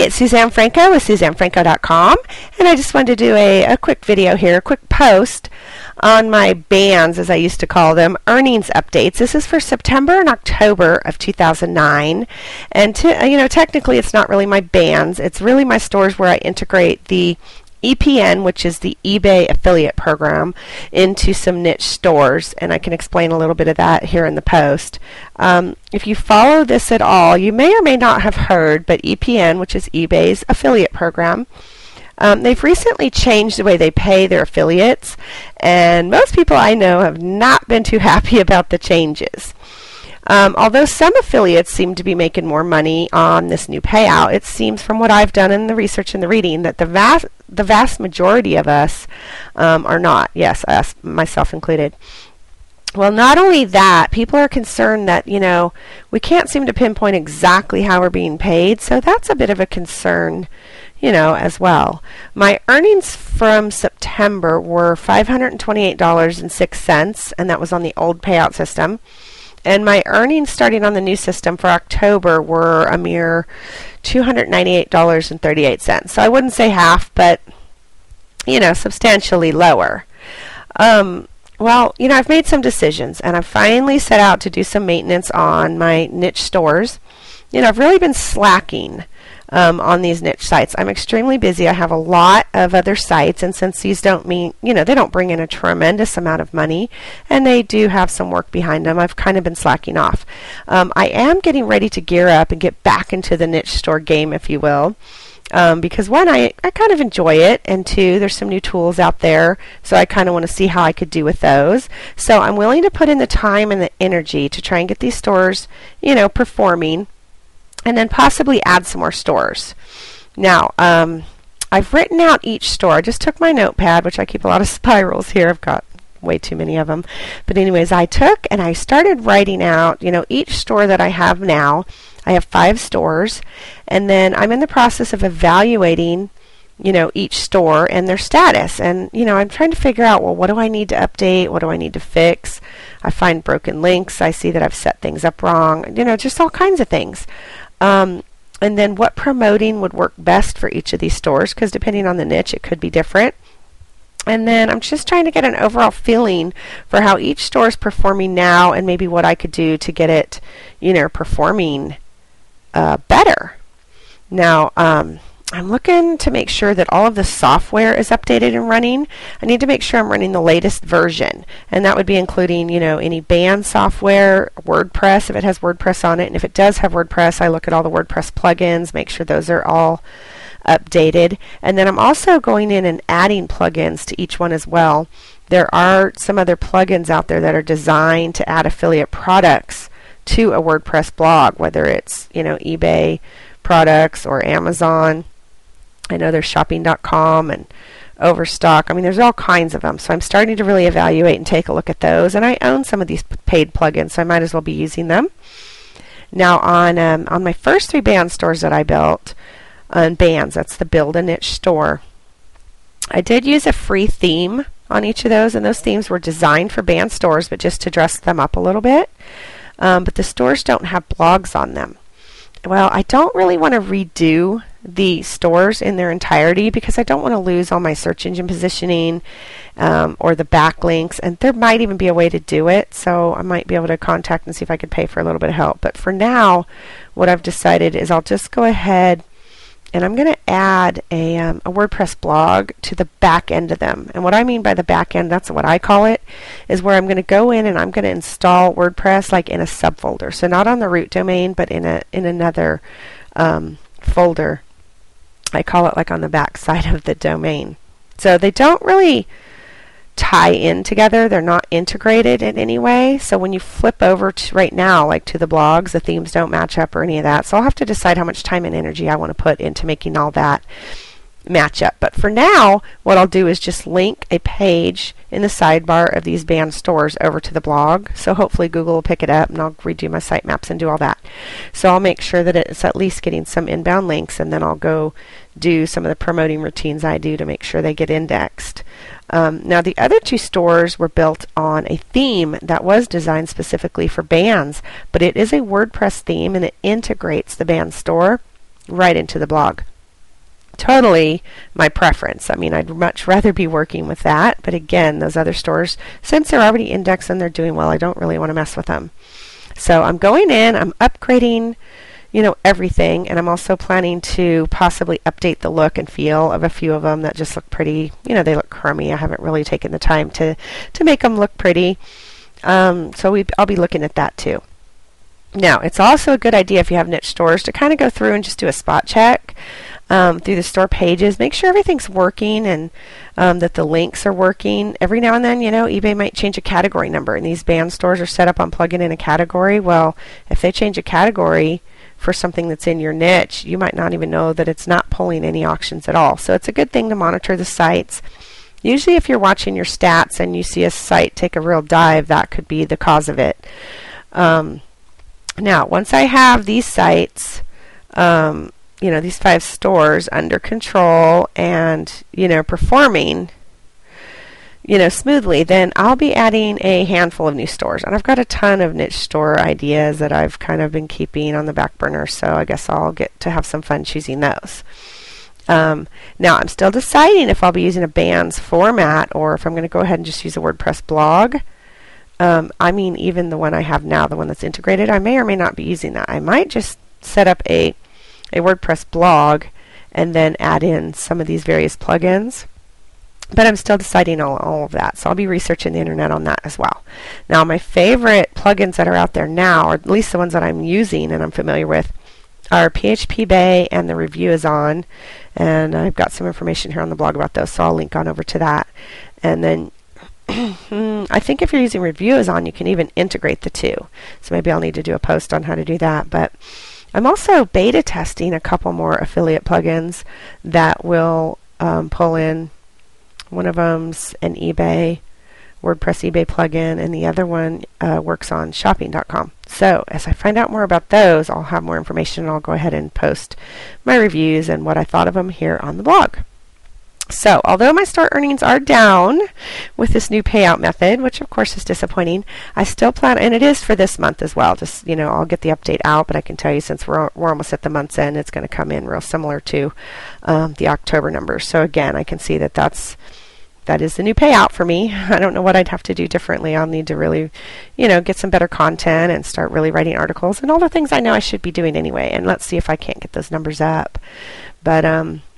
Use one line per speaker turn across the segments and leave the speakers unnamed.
it's Suzanne Franco with SuzanneFranco.com, and I just wanted to do a quick video here, a quick post on my BANS, as I used to call them, earnings updates. This is for September and October of 2009, and technically it's not really my BANS. It's really my stores where I integrate the EPN, which is the eBay affiliate program, into some niche stores, and I can explain a little bit of that here in the post. If you follow this at all, you may or may not have heard, but EPN, which is eBay's affiliate program, they've recently changed the way they pay their affiliates, and most people I know have not been too happy about the changes. Although some affiliates seem to be making more money on this new payout, it seems from what I've done in the research and the reading that the vast majority of us are not. Yes, us, myself included. Well, not only that, people are concerned that, we can't seem to pinpoint exactly how we're being paid, so that's a bit of a concern, as well. My earnings from September were $528.06, and that was on the old payout system. And my earnings starting on the new system for October were a mere $298.38. So I wouldn't say half, but, substantially lower. Well, I've made some decisions, and I've finally set out to do some maintenance on my niche stores. I've really been slacking on these niche sites. I'm extremely busy. I have a lot of other sites, and since these don't mean, they don't bring in a tremendous amount of money, and they do have some work behind them, I've kind of been slacking off. I am getting ready to gear up and get back into the niche store game, if you will. Because one, I kind of enjoy it, and two, there's some new tools out there, so I kind of want to see how I could do with those. So I'm willing to put in the time and the energy to try and get these stores, performing, and then possibly add some more stores. Now, I've written out each store. I just took my notepad, which I keep a lot of spirals here. I've got way too many of them. But anyways, I took and I started writing out, each store that I have now. I have 5 stores, and then I'm in the process of evaluating, each store and their status. And, I'm trying to figure out, well, what do I need to update? What do I need to fix? I find broken links. I see that I've set things up wrong. Just all kinds of things. And then what promoting would work best for each of these stores, because depending on the niche, it could be different. And then I'm just trying to get an overall feeling for how each store is performing now, and maybe what I could do to get it, performing better. Now, I'm looking to make sure that all of the software is updated and running. I need to make sure I'm running the latest version, and that would be including, any BANS software, WordPress, if it has WordPress on it, and if it does have WordPress, I look at all the WordPress plugins, make sure those are all updated. And then I'm also going in and adding plugins to each one as well. There are some other plugins out there that are designed to add affiliate products to a WordPress blog, whether it's, eBay products or Amazon. I know there's shopping.com and Overstock. I mean, there's all kinds of them. So I'm starting to really evaluate and take a look at those. And I own some of these paid plugins, so I might as well be using them. Now, on my first 3 BANS stores that I built, on BANS, that's the Build a Niche store, I did use a free theme on each of those, and those themes were designed for BANS stores, but just to dress them up a little bit. But the stores don't have blogs on them. Well, I don't really want to redo the stores in their entirety, because I don't want to lose all my search engine positioning or the backlinks, and there might even be a way to do it, so I might be able to contact and see if I could pay for a little bit of help. But for now, what I've decided is I'll just go ahead and I'm going to add a WordPress blog to the back end of them. And what I mean by the back end, that's what I call it, is where I'm going to go in and I'm going to install WordPress like in a subfolder. So not on the root domain, but in another folder. I call it like on the back side of the domain. So they don't really tie in together. They're not integrated in any way. So when you flip over to right now, like to the blogs, the themes don't match up or any of that. So I'll have to decide how much time and energy I want to put into making all that match up. But for now, what I'll do is just link a page in the sidebar of these BANS stores over to the blog. So hopefully Google will pick it up, and I'll redo my sitemaps and do all that. So I'll make sure that it's at least getting some inbound links, and then I'll go do some of the promoting routines I do to make sure they get indexed. Now, the other 2 stores were built on a theme that was designed specifically for BANS, but it is a WordPress theme, and it integrates the BANS store right into the blog. totally my preference. I mean, I'd much rather be working with that, but again, those other stores, since they're already indexed and they're doing well, I don't really want to mess with them. So I'm going in, I'm upgrading, everything, and I'm also planning to possibly update the look and feel of a few of them that just look pretty. They look crummy. I haven't really taken the time to make them look pretty. So I'll be looking at that too. Now, it's also a good idea if you have niche stores to kind of go through and just do a spot check through the store pages. Make sure everything's working and that the links are working. Every now and then, eBay might change a category number, and these BANS stores are set up on plugging in a category. Well, if they change a category for something that's in your niche, you might not even know that it's not pulling any auctions at all. So it's a good thing to monitor the sites. Usually if you're watching your stats and you see a site take a real dive, that could be the cause of it. Now, once I have these sites, these 5 stores under control and, performing, smoothly, then I'll be adding a handful of new stores. And I've got a ton of niche store ideas that I've kind of been keeping on the back burner, so I guess I'll get to have some fun choosing those. Now, I'm still deciding if I'll be using a BANS format or if I'm going to go ahead and just use a WordPress blog. Even the one I have now, the one that's integrated, I may or may not be using that. I might just set up a WordPress blog and then add in some of these various plugins. But I'm still deciding all of that, so I'll be researching the internet on that as well. Now, my favorite plugins that are out there now, or at least the ones that I'm using and I'm familiar with, are PHP Bay and the Review is On. And I've got some information here on the blog about those, so I'll link on over to that. And then I think if you're using Review is On, you can even integrate the two. So maybe I'll need to do a post on how to do that. But I'm also beta testing a couple more affiliate plugins that will pull in. One of them's an eBay, WordPress eBay plugin, and the other one works on shopping.com. So as I find out more about those, I'll have more information, and I'll go ahead and post my reviews and what I thought of them here on the blog. So although my store earnings are down with this new payout method, which of course is disappointing, I still plan, and it is for this month as well. Just, I'll get the update out, but I can tell you since we're almost at the month's end, it's going to come in real similar to the October numbers. So again, I can see that is the new payout for me. I don't know what I'd have to do differently. I'll need to really, get some better content and start really writing articles and all the things I know I should be doing anyway. And let's see if I can't get those numbers up. But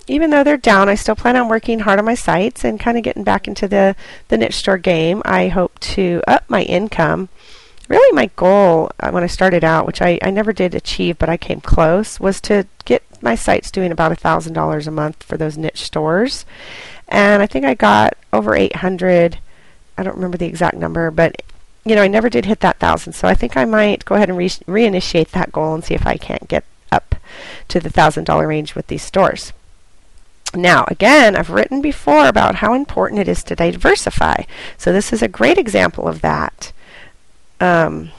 even though they're down, I still plan on working hard on my sites and kind of getting back into the niche store game. I hope to up my income. Really, my goal when I started out, which I never did achieve, but I came close, was to get my sites doing about $1,000 a month for those niche stores. And I think I got over 800. I don't remember the exact number, but I never did hit that 1,000. So I think I might go ahead and reinitiate that goal and see if I can't get up to the $1,000 range with these stores. Now, again, I've written before about how important it is to diversify. So this is a great example of that. Again,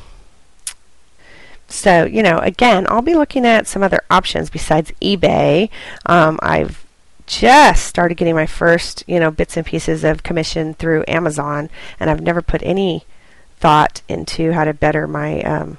I'll be looking at some other options besides eBay. I've just started getting my first, bits and pieces of commission through Amazon, and I've never put any thought into how to better my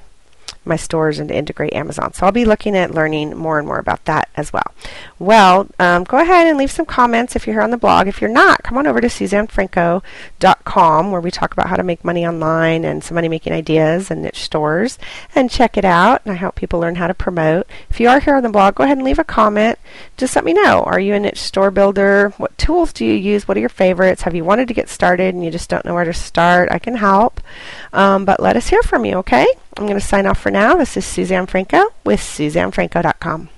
my stores and to integrate Amazon. So I'll be looking at learning more and more about that as well. Well, go ahead and leave some comments if you're here on the blog. If you're not, come on over to SuzanneFranco.com, where we talk about how to make money online and some money making ideas and niche stores, and check it out. And I help people learn how to promote. If you are here on the blog, go ahead and leave a comment. Just let me know. Are you a niche store builder? What tools do you use? What are your favorites? Have you wanted to get started and you just don't know where to start? I can help. But let us hear from you, okay? I'm going to sign off for now. This is Suzanne Franco with SuzanneFranco.com.